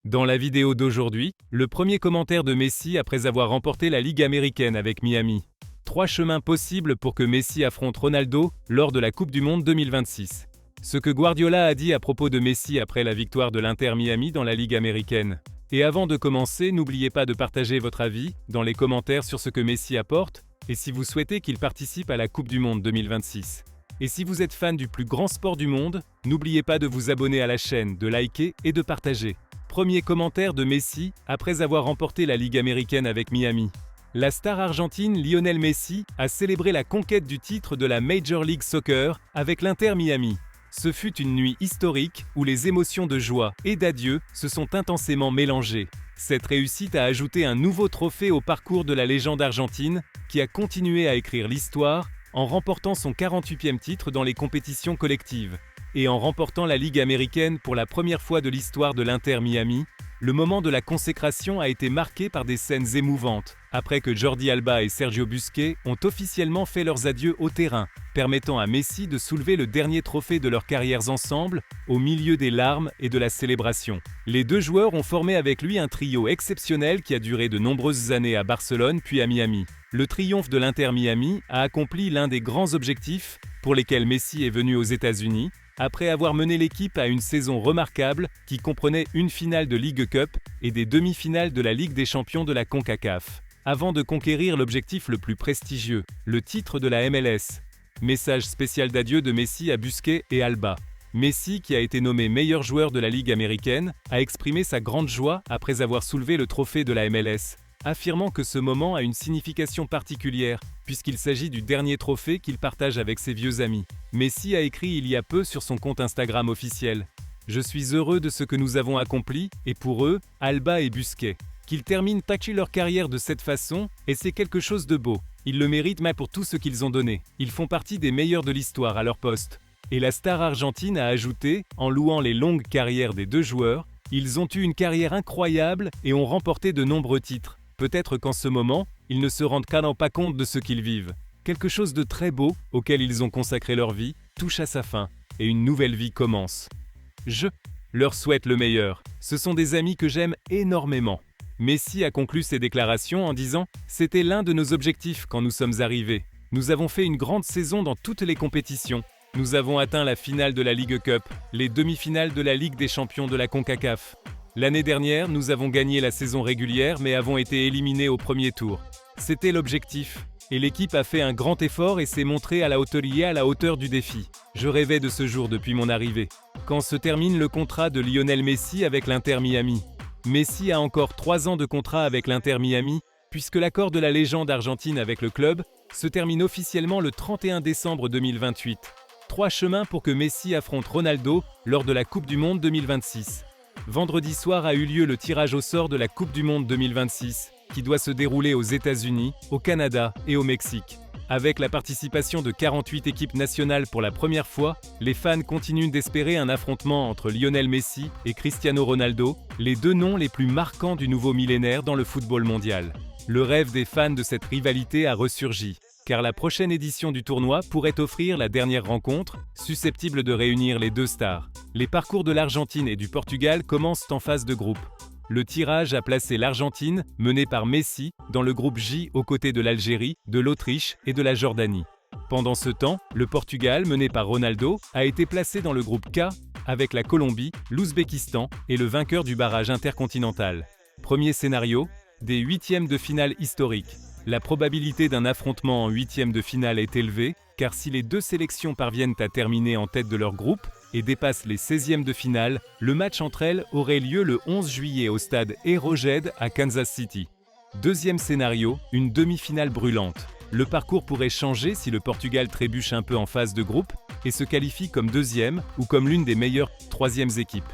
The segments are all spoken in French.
Dans la vidéo d'aujourd'hui, le premier commentaire de Messi après avoir remporté la Ligue américaine avec Miami. 3 chemins possibles pour que Messi affronte Ronaldo lors de la Coupe du Monde 2026. Ce que Guardiola a dit à propos de Messi après la victoire de l'Inter Miami dans la Ligue américaine. Et avant de commencer, n'oubliez pas de partager votre avis dans les commentaires sur ce que Messi apporte et si vous souhaitez qu'il participe à la Coupe du Monde 2026. Et si vous êtes fan du plus grand sport du monde, n'oubliez pas de vous abonner à la chaîne, de liker et de partager. Premier commentaire de Messi après avoir remporté la Ligue américaine avec Miami. La star argentine Lionel Messi a célébré la conquête du titre de la Major League Soccer avec l'Inter Miami. Ce fut une nuit historique où les émotions de joie et d'adieu se sont intensément mélangées. Cette réussite a ajouté un nouveau trophée au parcours de la légende argentine qui a continué à écrire l'histoire en remportant son 48e titre dans les compétitions collectives. Et en remportant la Ligue américaine pour la première fois de l'histoire de l'Inter Miami, le moment de la consécration a été marqué par des scènes émouvantes, après que Jordi Alba et Sergio Busquets ont officiellement fait leurs adieux au terrain, permettant à Messi de soulever le dernier trophée de leurs carrières ensemble, au milieu des larmes et de la célébration. Les deux joueurs ont formé avec lui un trio exceptionnel qui a duré de nombreuses années à Barcelone puis à Miami. Le triomphe de l'Inter Miami a accompli l'un des grands objectifs pour lesquels Messi est venu aux États-Unis, après avoir mené l'équipe à une saison remarquable qui comprenait une finale de Ligue Cup et des demi-finales de la Ligue des champions de la CONCACAF, avant de conquérir l'objectif le plus prestigieux, le titre de la MLS. Message spécial d'adieu de Messi à Busquets et Alba. Messi, qui a été nommé meilleur joueur de la Ligue américaine, a exprimé sa grande joie après avoir soulevé le trophée de la MLS, affirmant que ce moment a une signification particulière, puisqu'il s'agit du dernier trophée qu'il partage avec ses vieux amis. Messi a écrit il y a peu sur son compte Instagram officiel « Je suis heureux de ce que nous avons accompli, et pour eux, Alba et Busquets. Qu'ils terminent leur carrière de cette façon, et c'est quelque chose de beau. Ils le méritent mais pour tout ce qu'ils ont donné. Ils font partie des meilleurs de l'histoire à leur poste. » Et la star argentine a ajouté, en louant les longues carrières des deux joueurs, « Ils ont eu une carrière incroyable et ont remporté de nombreux titres. Peut-être qu'en ce moment, ils ne se rendent carrément pas compte de ce qu'ils vivent. Quelque chose de très beau, auquel ils ont consacré leur vie, touche à sa fin, et une nouvelle vie commence. Je leur souhaite le meilleur. Ce sont des amis que j'aime énormément. » Messi a conclu ses déclarations en disant « C'était l'un de nos objectifs quand nous sommes arrivés. Nous avons fait une grande saison dans toutes les compétitions. Nous avons atteint la finale de la Ligue Cup, les demi-finales de la Ligue des champions de la CONCACAF. L'année dernière, nous avons gagné la saison régulière mais avons été éliminés au premier tour. C'était l'objectif. Et l'équipe a fait un grand effort et s'est montrée à la hauteur du défi. Je rêvais de ce jour depuis mon arrivée. Quand se termine le contrat de Lionel Messi avec l'Inter Miami. Messi a encore 3 ans de contrat avec l'Inter Miami, puisque l'accord de la légende argentine avec le club se termine officiellement le 31 décembre 2028. 3 chemins pour que Messi affronte Ronaldo lors de la Coupe du Monde 2026. Vendredi soir a eu lieu le tirage au sort de la Coupe du Monde 2026, qui doit se dérouler aux États-Unis, au Canada et au Mexique. Avec la participation de 48 équipes nationales pour la première fois, les fans continuent d'espérer un affrontement entre Lionel Messi et Cristiano Ronaldo, les deux noms les plus marquants du nouveau millénaire dans le football mondial. Le rêve des fans de cette rivalité a ressurgi, car la prochaine édition du tournoi pourrait offrir la dernière rencontre, susceptible de réunir les deux stars. Les parcours de l'Argentine et du Portugal commencent en phase de groupe. Le tirage a placé l'Argentine, menée par Messi, dans le groupe J aux côtés de l'Algérie, de l'Autriche et de la Jordanie. Pendant ce temps, le Portugal, mené par Ronaldo, a été placé dans le groupe K avec la Colombie, l'Ouzbékistan et le vainqueur du barrage intercontinental. Premier scénario, des huitièmes de finale historiques. La probabilité d'un affrontement en huitièmes de finale est élevée, car si les deux sélections parviennent à terminer en tête de leur groupe et dépassent les 16e de finale, le match entre elles aurait lieu le 11 juillet au stade Arrowhead à Kansas City. Deuxième scénario, une demi-finale brûlante. Le parcours pourrait changer si le Portugal trébuche un peu en phase de groupe et se qualifie comme deuxième ou comme l'une des meilleures troisièmes équipes.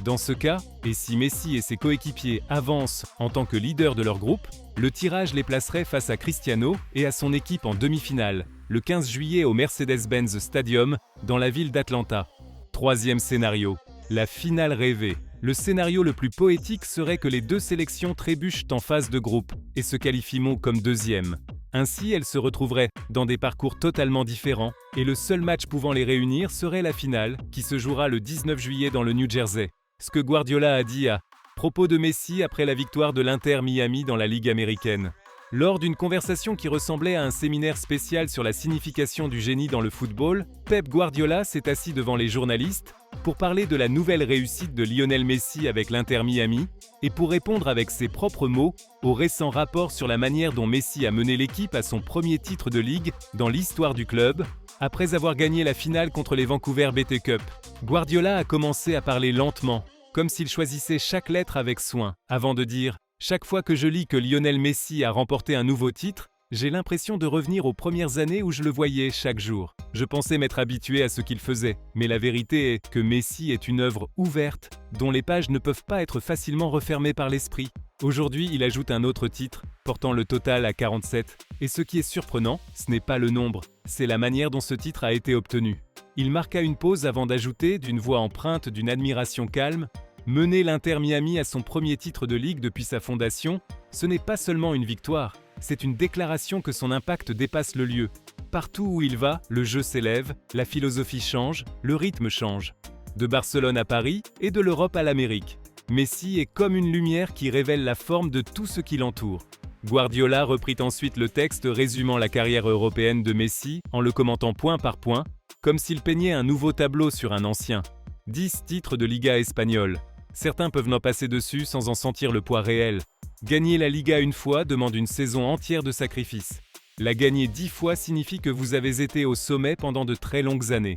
Dans ce cas, et si Messi et ses coéquipiers avancent en tant que leaders de leur groupe, le tirage les placerait face à Cristiano et à son équipe en demi-finale, le 15 juillet au Mercedes-Benz Stadium, dans la ville d'Atlanta. Troisième scénario, la finale rêvée. Le scénario le plus poétique serait que les deux sélections trébuchent en phase de groupe et se qualifient comme deuxième. Ainsi, elles se retrouveraient dans des parcours totalement différents et le seul match pouvant les réunir serait la finale, qui se jouera le 19 juillet dans le New Jersey. Ce que Guardiola a dit à Propos de Messi après la victoire de l'Inter Miami dans la Ligue américaine. Lors d'une conversation qui ressemblait à un séminaire spécial sur la signification du génie dans le football, Pep Guardiola s'est assis devant les journalistes pour parler de la nouvelle réussite de Lionel Messi avec l'Inter Miami et pour répondre avec ses propres mots au récent rapport sur la manière dont Messi a mené l'équipe à son premier titre de ligue dans l'histoire du club, après avoir gagné la finale contre les Vancouver BT Cup. Guardiola a commencé à parler lentement, comme s'il choisissait chaque lettre avec soin, avant de dire « Chaque fois que je lis que Lionel Messi a remporté un nouveau titre, j'ai l'impression de revenir aux premières années où je le voyais chaque jour. Je pensais m'être habitué à ce qu'il faisait, mais la vérité est que Messi est une œuvre ouverte, dont les pages ne peuvent pas être facilement refermées par l'esprit. Aujourd'hui, il ajoute un autre titre, portant le total à 47. Et ce qui est surprenant, ce n'est pas le nombre, c'est la manière dont ce titre a été obtenu. Il marqua une pause avant d'ajouter, d'une voix empreinte d'une admiration calme, mener l'Inter Miami à son premier titre de ligue depuis sa fondation, ce n'est pas seulement une victoire, c'est une déclaration que son impact dépasse le lieu. Partout où il va, le jeu s'élève, la philosophie change, le rythme change. De Barcelone à Paris et de l'Europe à l'Amérique. Messi est comme une lumière qui révèle la forme de tout ce qui l'entoure. Guardiola reprit ensuite le texte résumant la carrière européenne de Messi en le commentant point par point, comme s'il peignait un nouveau tableau sur un ancien. 10 titres de Liga espagnole. Certains peuvent n'en passer dessus sans en sentir le poids réel. Gagner la Liga une fois demande une saison entière de sacrifices. La gagner 10 fois signifie que vous avez été au sommet pendant de très longues années.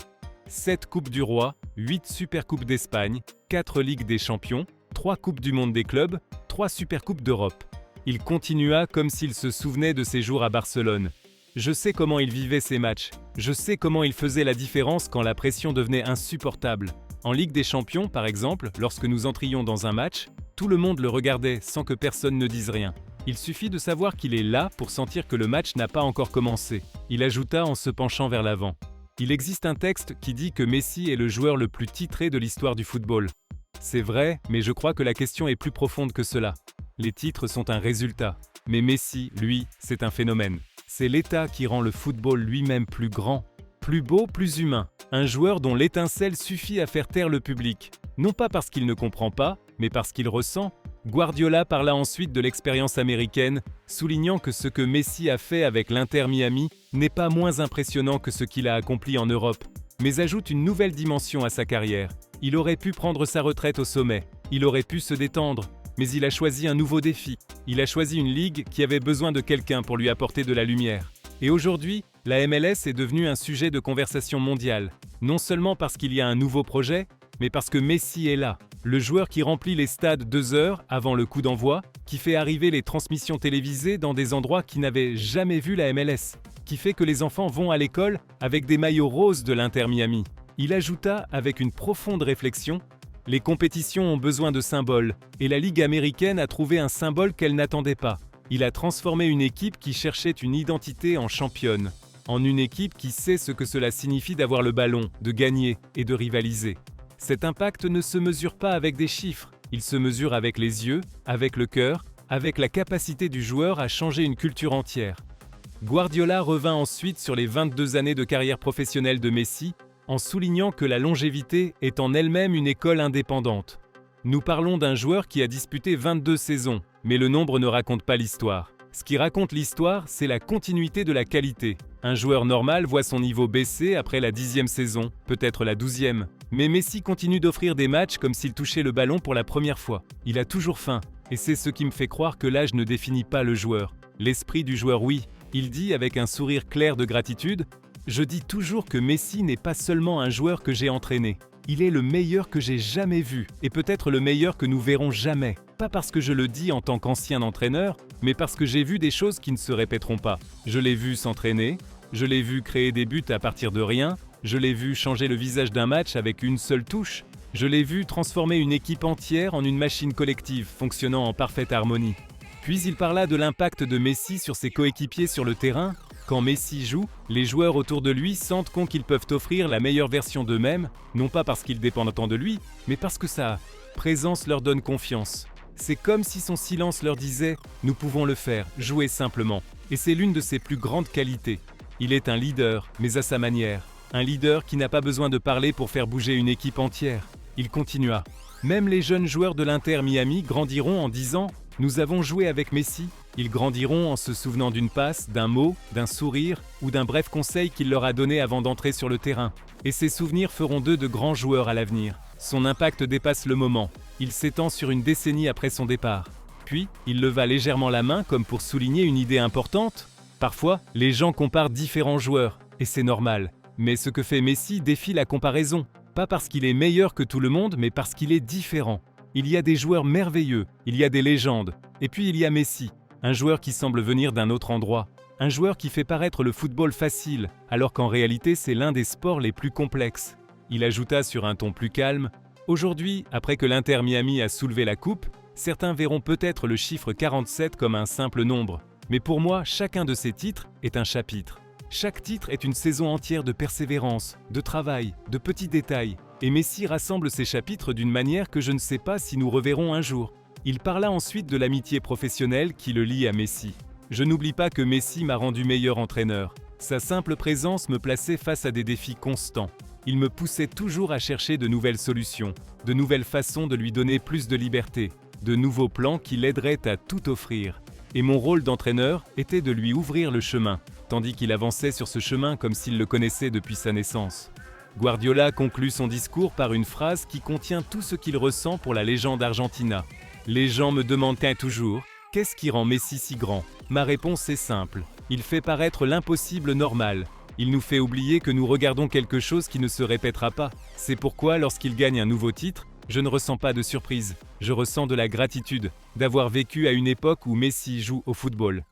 7 Coupes du Roi, 8 Supercoupes d'Espagne, 4 Ligues des Champions, 3 Coupes du Monde des clubs, 3 Supercoupes d'Europe. Il continua comme s'il se souvenait de ses jours à Barcelone. Je sais comment il vivait ses matchs. Je sais comment il faisait la différence quand la pression devenait insupportable. En Ligue des Champions, par exemple, lorsque nous entrions dans un match, tout le monde le regardait sans que personne ne dise rien. Il suffit de savoir qu'il est là pour sentir que le match n'a pas encore commencé. Il ajouta en se penchant vers l'avant. Il existe un texte qui dit que Messi est le joueur le plus titré de l'histoire du football. C'est vrai, mais je crois que la question est plus profonde que cela. Les titres sont un résultat. Mais Messi, lui, c'est un phénomène. C'est l'état qui rend le football lui-même plus grand, plus beau, plus humain. Un joueur dont l'étincelle suffit à faire taire le public. Non pas parce qu'il ne comprend pas, mais parce qu'il ressent. Guardiola parla ensuite de l'expérience américaine, soulignant que ce que Messi a fait avec l'Inter Miami n'est pas moins impressionnant que ce qu'il a accompli en Europe, mais ajoute une nouvelle dimension à sa carrière. Il aurait pu prendre sa retraite au sommet, il aurait pu se détendre, mais il a choisi un nouveau défi. Il a choisi une ligue qui avait besoin de quelqu'un pour lui apporter de la lumière. Et aujourd'hui, la MLS est devenue un sujet de conversation mondiale, non seulement parce qu'il y a un nouveau projet, mais parce que Messi est là, le joueur qui remplit les stades 2 heures avant le coup d'envoi, qui fait arriver les transmissions télévisées dans des endroits qui n'avaient jamais vu la MLS, qui fait que les enfants vont à l'école avec des maillots roses de l'Inter Miami. Il ajouta avec une profonde réflexion: « Les compétitions ont besoin de symboles, et la Ligue américaine a trouvé un symbole qu'elle n'attendait pas. Il a transformé une équipe qui cherchait une identité en championne, en une équipe qui sait ce que cela signifie d'avoir le ballon, de gagner et de rivaliser. Cet impact ne se mesure pas avec des chiffres, il se mesure avec les yeux, avec le cœur, avec la capacité du joueur à changer une culture entière. » Guardiola revint ensuite sur les 22 années de carrière professionnelle de Messi, en soulignant que la longévité est en elle-même une école indépendante. Nous parlons d'un joueur qui a disputé 22 saisons, mais le nombre ne raconte pas l'histoire. Ce qui raconte l'histoire, c'est la continuité de la qualité. Un joueur normal voit son niveau baisser après la 10e saison, peut-être la 12e. Mais Messi continue d'offrir des matchs comme s'il touchait le ballon pour la première fois. Il a toujours faim, et c'est ce qui me fait croire que l'âge ne définit pas le joueur. L'esprit du joueur, oui. Il dit avec un sourire clair de gratitude: « Je dis toujours que Messi n'est pas seulement un joueur que j'ai entraîné. Il est le meilleur que j'ai jamais vu, et peut-être le meilleur que nous verrons jamais. Pas parce que je le dis en tant qu'ancien entraîneur, mais parce que j'ai vu des choses qui ne se répéteront pas. Je l'ai vu s'entraîner, je l'ai vu créer des buts à partir de rien, je l'ai vu changer le visage d'un match avec une seule touche, je l'ai vu transformer une équipe entière en une machine collective fonctionnant en parfaite harmonie. » Puis il parla de l'impact de Messi sur ses coéquipiers sur le terrain. Quand Messi joue, les joueurs autour de lui sentent qu'ils peuvent offrir la meilleure version d'eux-mêmes, non pas parce qu'ils dépendent tant de lui, mais parce que sa présence leur donne confiance. C'est comme si son silence leur disait « Nous pouvons le faire, jouez simplement ». Et c'est l'une de ses plus grandes qualités. Il est un leader, mais à sa manière. Un leader qui n'a pas besoin de parler pour faire bouger une équipe entière. Il continua. Même les jeunes joueurs de l'Inter Miami grandiront en disant « Nous avons joué avec Messi ». Ils grandiront en se souvenant d'une passe, d'un mot, d'un sourire ou d'un bref conseil qu'il leur a donné avant d'entrer sur le terrain. Et ces souvenirs feront d'eux de grands joueurs à l'avenir. Son impact dépasse le moment. Il s'étend sur une décennie après son départ. Puis, il leva légèrement la main comme pour souligner une idée importante. Parfois, les gens comparent différents joueurs, et c'est normal. Mais ce que fait Messi défie la comparaison. Pas parce qu'il est meilleur que tout le monde, mais parce qu'il est différent. Il y a des joueurs merveilleux, il y a des légendes. Et puis il y a Messi, un joueur qui semble venir d'un autre endroit. Un joueur qui fait paraître le football facile, alors qu'en réalité c'est l'un des sports les plus complexes. Il ajouta sur un ton plus calme « Aujourd'hui, après que l'Inter Miami a soulevé la coupe, certains verront peut-être le chiffre 47 comme un simple nombre. Mais pour moi, chacun de ces titres est un chapitre. Chaque titre est une saison entière de persévérance, de travail, de petits détails. Et Messi rassemble ces chapitres d'une manière que je ne sais pas si nous reverrons un jour. » Il parla ensuite de l'amitié professionnelle qui le lie à Messi. « Je n'oublie pas que Messi m'a rendu meilleur entraîneur. Sa simple présence me plaçait face à des défis constants. Il me poussait toujours à chercher de nouvelles solutions, de nouvelles façons de lui donner plus de liberté, de nouveaux plans qui l'aideraient à tout offrir. Et mon rôle d'entraîneur était de lui ouvrir le chemin, tandis qu'il avançait sur ce chemin comme s'il le connaissait depuis sa naissance. » Guardiola conclut son discours par une phrase qui contient tout ce qu'il ressent pour la légende Argentina. « Les gens me demandent toujours, qu'est-ce qui rend Messi si grand ? Ma réponse est simple. Il fait paraître l'impossible normal. Il nous fait oublier que nous regardons quelque chose qui ne se répétera pas. C'est pourquoi, lorsqu'il gagne un nouveau titre, je ne ressens pas de surprise. Je ressens de la gratitude d'avoir vécu à une époque où Messi joue au football. »